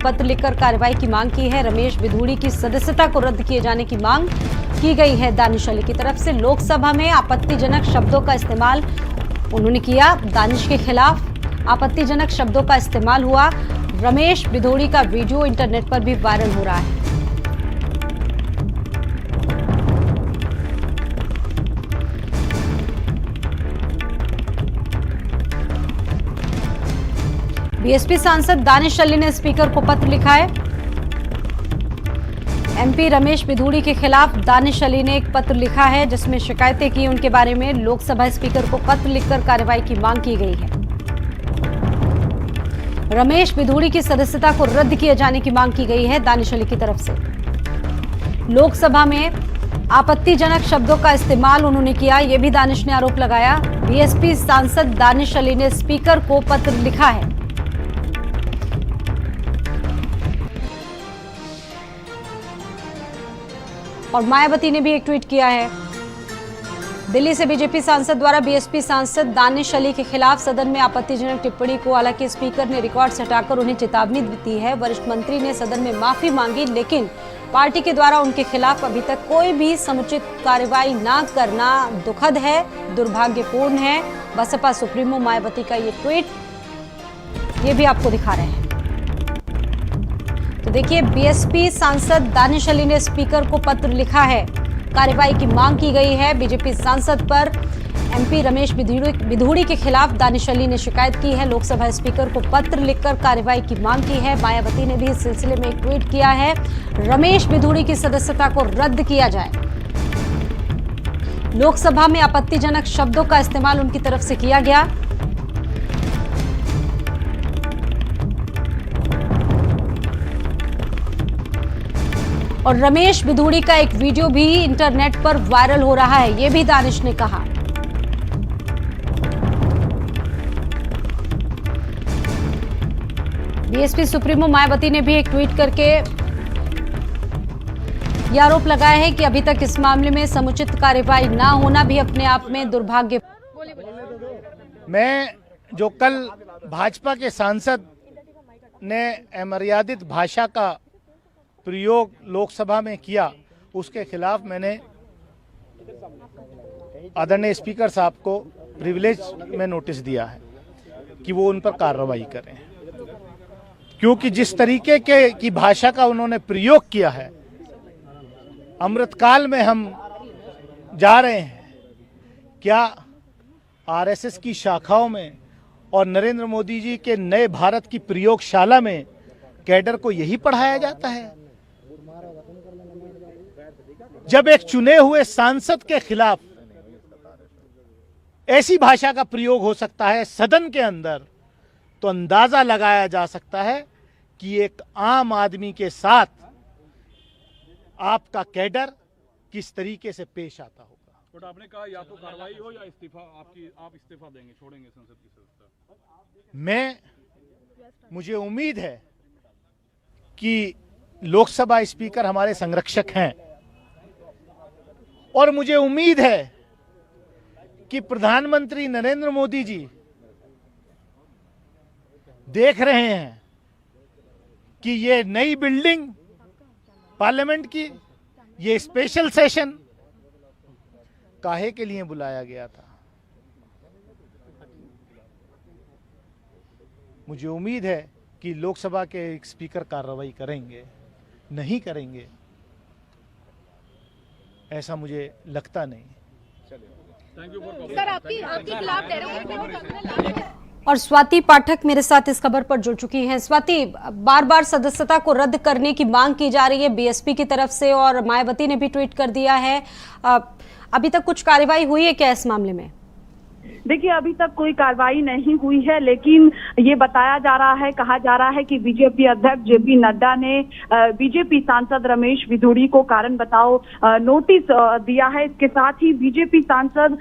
पत्र लिखकर कार्रवाई की मांग की है। रमेश बिधूड़ी की सदस्यता को रद्द किए जाने की मांग की गई है। दानिश अली की तरफ से लोकसभा में आपत्तिजनक शब्दों का इस्तेमाल उन्होंने किया। दानिश के खिलाफ आपत्तिजनक शब्दों का इस्तेमाल हुआ। रमेश बिधूड़ी का वीडियो इंटरनेट पर भी वायरल हो रहा है। बीएसपी सांसद दानिश अली ने स्पीकर को पत्र लिखा है। एमपी रमेश बिधूड़ी के खिलाफ दानिश अली ने एक पत्र लिखा है जिसमें शिकायतें की उनके बारे में। लोकसभा स्पीकर को पत्र लिखकर कार्रवाई की मांग की गई है। रमेश बिधूड़ी की सदस्यता को रद्द किए जाने की मांग की गई है दानिश अली की तरफ से। लोकसभा में आपत्तिजनक शब्दों का इस्तेमाल उन्होंने किया, यह भी दानिश ने आरोप लगाया। बीएसपी सांसद दानिश अली ने स्पीकर को पत्र लिखा है। और मायावती ने भी एक ट्वीट किया है। दिल्ली से बीजेपी सांसद द्वारा बीएसपी सांसद दानिश अली के खिलाफ सदन में आपत्तिजनक टिप्पणी को हालांकि स्पीकर ने रिकॉर्ड से हटाकर उन्हें चेतावनी दी है। वरिष्ठ मंत्री ने सदन में माफी मांगी, लेकिन पार्टी के द्वारा उनके खिलाफ अभी तक कोई भी समुचित कार्रवाई न करना दुखद है, दुर्भाग्यपूर्ण है। बसपा सुप्रीमो मायावती का ये ट्वीट ये भी आपको दिखा रहे हैं। तो देखिए, बीएसपी सांसद दानिश अली ने स्पीकर को पत्र लिखा है। कार्रवाई की मांग की गई है। बीजेपी सांसद पर एमपी रमेश बिधूड़ी के खिलाफ दानिश अली ने शिकायत की है। लोकसभा स्पीकर को पत्र लिखकर कार्रवाई की मांग की है। मायावती ने भी इस सिलसिले में एक ट्वीट किया है। रमेश बिधूड़ी की सदस्यता को रद्द किया जाए। लोकसभा में आपत्तिजनक शब्दों का इस्तेमाल उनकी तरफ से किया गया। और रमेश बिधूड़ी का एक वीडियो भी इंटरनेट पर वायरल हो रहा है, यह भी दानिश ने कहा। बीएसपी सुप्रीमो मायावती ने भी एक ट्वीट करके यह आरोप लगाया है कि अभी तक इस मामले में समुचित कार्रवाई ना होना भी अपने आप में दुर्भाग्य। मैं जो कल भाजपा के सांसद ने अमर्यादित भाषा का प्रयोग लोकसभा में किया, उसके खिलाफ मैंने आदरणीय स्पीकर साहब को प्रिविलेज में नोटिस दिया है कि वो उन पर कार्रवाई करें, क्योंकि जिस तरीके की भाषा का उन्होंने प्रयोग किया है, अमृतकाल में हम जा रहे हैं। क्या आरएसएस की शाखाओं में और नरेंद्र मोदी जी के नए भारत की प्रयोगशाला में कैडर को यही पढ़ाया जाता है? जब एक चुने हुए सांसद के खिलाफ ऐसी भाषा का प्रयोग हो सकता है सदन के अंदर, तो अंदाजा लगाया जा सकता है कि एक आम आदमी के साथ आपका कैडर किस तरीके से पेश आता होगा। बट आपने कहा या तो कार्रवाई हो या इस्तीफा, आप इस्तीफा देंगे, छोड़ेंगे संसद की सदस्यता। मुझे उम्मीद है कि लोकसभा स्पीकर हमारे संरक्षक हैं, और मुझे उम्मीद है कि प्रधानमंत्री नरेंद्र मोदी जी देख रहे हैं कि ये नई बिल्डिंग पार्लियामेंट की, ये स्पेशल सेशन काहे के लिए बुलाया गया था। मुझे उम्मीद है कि लोकसभा के स्पीकर कार्रवाई करेंगे। नहीं करेंगे ऐसा मुझे लगता नहीं। सर, आपकी खिलाफ और स्वाति पाठक मेरे साथ इस खबर पर जुड़ चुकी हैं। स्वाति, बार बार सदस्यता को रद्द करने की मांग की जा रही है बीएसपी की तरफ से, और मायावती ने भी ट्वीट कर दिया है। अभी तक कुछ कार्रवाई हुई है क्या इस मामले में? देखिए, अभी तक कोई कार्रवाई नहीं हुई है, लेकिन ये बताया जा रहा है, कहा जा रहा है कि बीजेपी अध्यक्ष जेपी नड्डा ने बीजेपी सांसद रमेश बिधूड़ी को कारण बताओ नोटिस दिया है। इसके साथ ही बीजेपी सांसद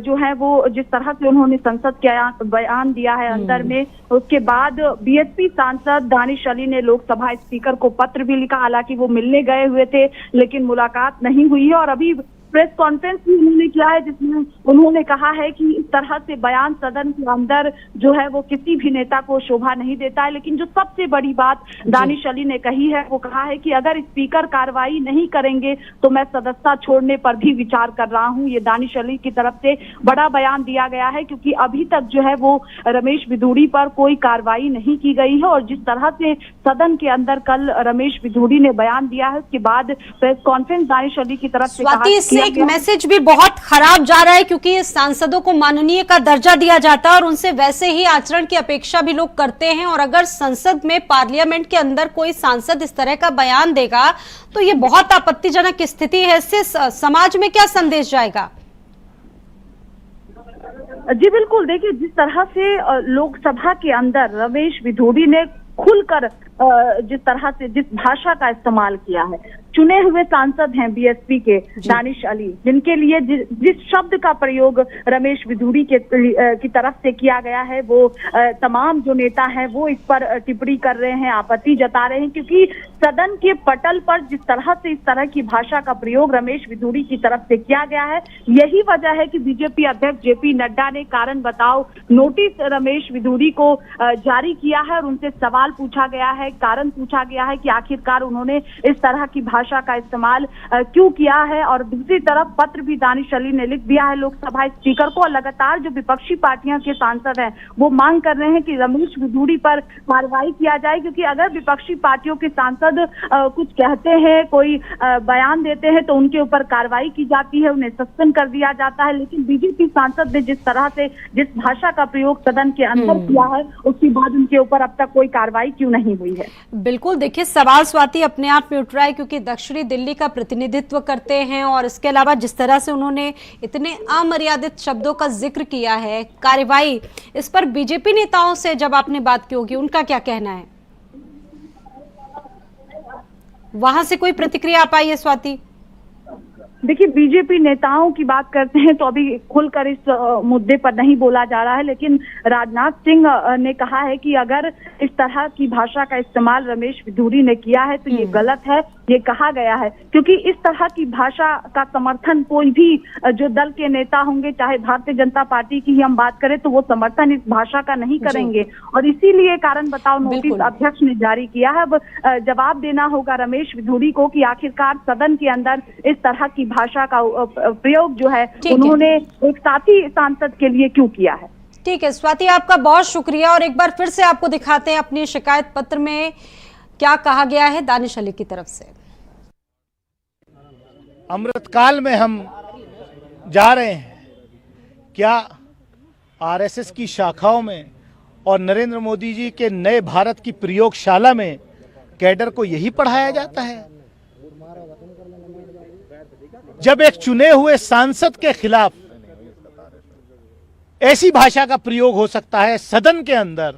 जो है वो जिस तरह से उन्होंने संसद के बयान दिया है अंदर में, उसके बाद बीएसपी सांसद दानिश अली ने लोकसभा स्पीकर को पत्र भी लिखा। हालांकि वो मिलने गए हुए थे, लेकिन मुलाकात नहीं हुई है। और अभी प्रेस कॉन्फ्रेंस भी उन्होंने किया है, जिसमें उन्होंने कहा है कि इस तरह से बयान सदन के अंदर जो है वो किसी भी नेता को शोभा नहीं देता है। लेकिन जो सबसे बड़ी बात दानिश अली ने कही है, वो कहा है कि अगर स्पीकर कार्रवाई नहीं करेंगे तो मैं सदस्यता छोड़ने पर भी विचार कर रहा हूं। ये दानिश अली की तरफ से बड़ा बयान दिया गया है, क्योंकि अभी तक जो है वो रमेश बिधूड़ी पर कोई कार्रवाई नहीं की गई है। और जिस तरह से सदन के अंदर कल रमेश बिधूड़ी ने बयान दिया है, उसके बाद प्रेस कॉन्फ्रेंस दानिश अली की तरफ से इससे एक मैसेज भी बहुत खराब जा रहा है, क्योंकि सांसदों को माननीय का दर्जा दिया जाता है और उनसे वैसे ही आचरण की अपेक्षा भी लोग करते हैं। और अगर संसद में, पार्लियामेंट के अंदर कोई सांसद इस तरह का बयान देगा तो ये बहुत आपत्तिजनक स्थिति है। इससे समाज में क्या संदेश जाएगा? जी बिल्कुल, देखिए जिस तरह से लोकसभा के अंदर रमेश बिधूड़ी ने खुलकर जिस तरह से जिस भाषा का इस्तेमाल किया है, चुने हुए सांसद हैं बीएसपी के दानिश अली, जिनके लिए जिस शब्द का प्रयोग रमेश बिधूड़ी की तरफ से किया गया है, वो तमाम जो नेता हैं वो इस पर टिप्पणी कर रहे हैं, आपत्ति जता रहे हैं। क्योंकि सदन के पटल पर जिस तरह से इस तरह की भाषा का प्रयोग रमेश बिधूड़ी की तरफ से किया गया है, यही वजह है कि बीजेपी अध्यक्ष जेपी नड्डा ने कारण बताओ नोटिस रमेश बिधूड़ी को जारी किया है और उनसे सवाल पूछा गया है, कारण पूछा गया है कि आखिरकार उन्होंने इस तरह की भाषा का इस्तेमाल क्यों किया है। और दूसरी तरफ पत्र भी दानिश अली ने लिख दिया है लोकसभा स्पीकर को। लगातार जो विपक्षी पार्टियों के सांसद हैं वो मांग कर रहे हैं कि रमेश बिधूड़ी पर कार्रवाई किया जाए, क्योंकि अगर विपक्षी पार्टियों के सांसद कुछ कहते हैं, कोई बयान देते हैं, तो उनके ऊपर कार्रवाई की जाती है, उन्हें सस्पेंड कर दिया जाता है। लेकिन बीजेपी सांसद ने जिस तरह से जिस भाषा का प्रयोग सदन के अंदर किया है, उसके बाद उनके ऊपर अब तक कोई कार्रवाई क्यों नहीं हुई है? बिल्कुल, देखिए सवाल स्वाति अपने आप में उठ रहा है, क्योंकि दक्षिणी दिल्ली का प्रतिनिधित्व करते हैं और इसके अलावा जिस तरह से उन्होंने इतने अमर्यादित शब्दों का जिक्र किया है, कार्रवाई, इस पर बीजेपी नेताओं से जब आपने बात की होगी, उनका क्या कहना है? वहां से कोई प्रतिक्रिया आ पाई है स्वाति? देखिए बीजेपी नेताओं की बात करते हैं तो अभी खुलकर इस मुद्दे पर नहीं बोला जा रहा है, लेकिन राजनाथ सिंह ने कहा है कि अगर इस तरह की भाषा का इस्तेमाल रमेश बिधूड़ी ने किया है तो ये गलत है, ये कहा गया है। क्योंकि इस तरह की भाषा का समर्थन कोई भी जो दल के नेता होंगे, चाहे भारतीय जनता पार्टी की ही हम बात करें, तो वो समर्थन इस भाषा का नहीं करेंगे। और इसीलिए कारण बताओ नोटिस अध्यक्ष ने जारी किया है। अब जवाब देना होगा रमेश बिधूड़ी को कि आखिरकार सदन के अंदर इस तरह की भाषा का प्रयोग जो है उन्होंने एक साथी सांसद के लिए क्यों किया है। ठीक है स्वाति, आपका बहुत शुक्रिया। और एक बार फिर से आपको दिखाते हैं अपनी शिकायत पत्र में क्या कहा गया है दानिश अली की तरफ से। अमृतकाल में हम जा रहे हैं, क्या आरएसएस की शाखाओं में और नरेंद्र मोदी जी के नए भारत की प्रयोगशाला में कैडर को यही पढ़ाया जाता है? जब एक चुने हुए सांसद के खिलाफ ऐसी भाषा का प्रयोग हो सकता है सदन के अंदर,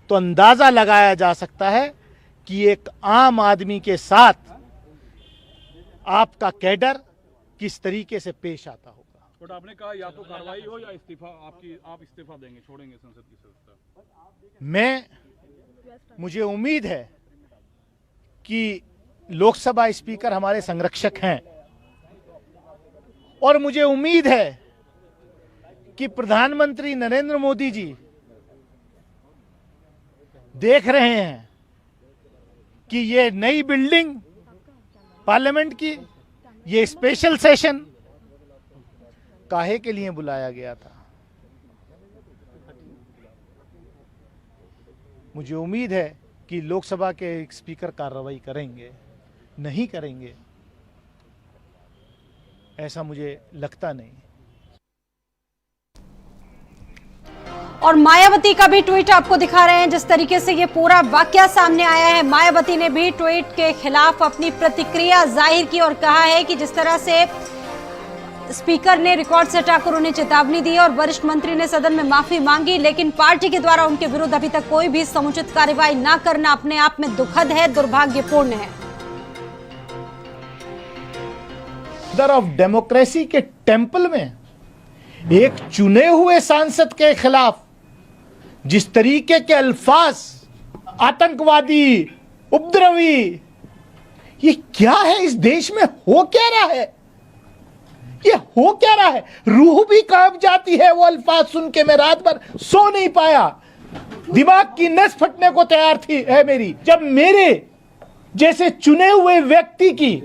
तो अंदाजा लगाया जा सकता है कि एक आम आदमी के साथ आपका कैडर किस तरीके से पेश आता होगा। बट आपने कहा या तो कार्रवाई हो या इस्तीफा, आप इस्तीफा देंगे, छोड़ेंगे संसद की सदस्यता? मुझे उम्मीद है कि लोकसभा स्पीकर हमारे संरक्षक हैं और मुझे उम्मीद है कि प्रधानमंत्री नरेंद्र मोदी जी देख रहे हैं कि ये नई बिल्डिंग पार्लियामेंट की, ये स्पेशल सेशन काहे के लिए बुलाया गया था। मुझे उम्मीद है कि लोकसभा के स्पीकर कार्रवाई करेंगे, नहीं करेंगे ऐसा मुझे लगता नहीं। और मायावती का भी ट्वीट आपको दिखा रहे हैं, जिस तरीके से ये पूरा वाकया सामने आया है। मायावती ने भी ट्वीट के खिलाफ अपनी प्रतिक्रिया जाहिर की और कहा है कि जिस तरह से स्पीकर ने रिकॉर्ड से हटाकर उन्हें चेतावनी दी और वरिष्ठ मंत्री ने सदन में माफी मांगी, लेकिन पार्टी के द्वारा उनके विरुद्ध अभी तक कोई भी समुचित कार्रवाई न करना अपने आप में दुखद है, दुर्भाग्यपूर्ण है। ऑफ डेमोक्रेसी के टेंपल में एक चुने हुए सांसद के खिलाफ जिस तरीके के अल्फाज, आतंकवादी, उपद्रवी, ये क्या है? इस देश में हो क्या रहा है? ये हो क्या रहा है? रूह भी कांप जाती है वो अल्फाज सुन के। मैं रात भर सो नहीं पाया, दिमाग की नस फटने को तैयार थी है मेरी, जब मेरे जैसे चुने हुए व्यक्ति की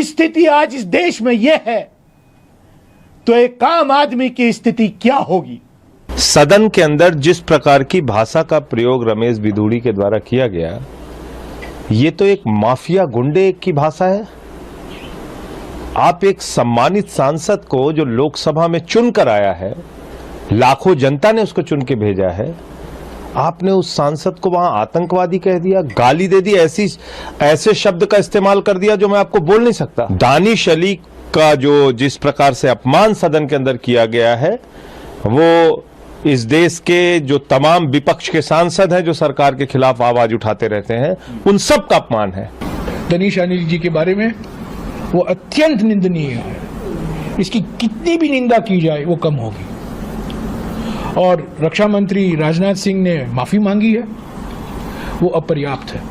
स्थिति आज इस देश में यह है, तो एक आम आदमी की स्थिति क्या होगी? सदन के अंदर जिस प्रकार की भाषा का प्रयोग रमेश बिधूड़ी के द्वारा किया गया, ये तो एक माफिया गुंडे की भाषा है। आप एक सम्मानित सांसद को जो लोकसभा में चुनकर आया है, लाखों जनता ने उसको चुन के भेजा है, आपने उस सांसद को वहां आतंकवादी कह दिया, गाली दे दी, ऐसे शब्द का इस्तेमाल कर दिया जो मैं आपको बोल नहीं सकता। दानिश अली का जो जिस प्रकार से अपमान सदन के अंदर किया गया है, वो इस देश के जो तमाम विपक्ष के सांसद हैं जो सरकार के खिलाफ आवाज उठाते रहते हैं, उन सब का अपमान है। दानिश अली जी के बारे में वो अत्यंत निंदनीय है, इसकी कितनी भी निंदा की जाए वो कम होगी। और रक्षा मंत्री राजनाथ सिंह ने माफी मांगी है, वो अपर्याप्त है।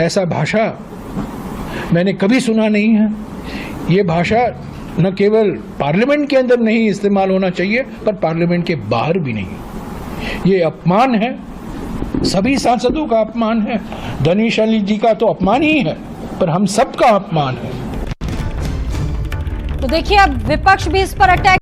ऐसा भाषा मैंने कभी सुना नहीं है। ये भाषा न केवल पार्लियामेंट के अंदर नहीं इस्तेमाल होना चाहिए, पर पार्लियामेंट के बाहर भी नहीं। ये अपमान है, सभी सांसदों का अपमान है। दानिश अली जी का तो अपमान ही है, पर हम सबका अपमान है। तो देखिए अब विपक्ष भी इस पर अटैक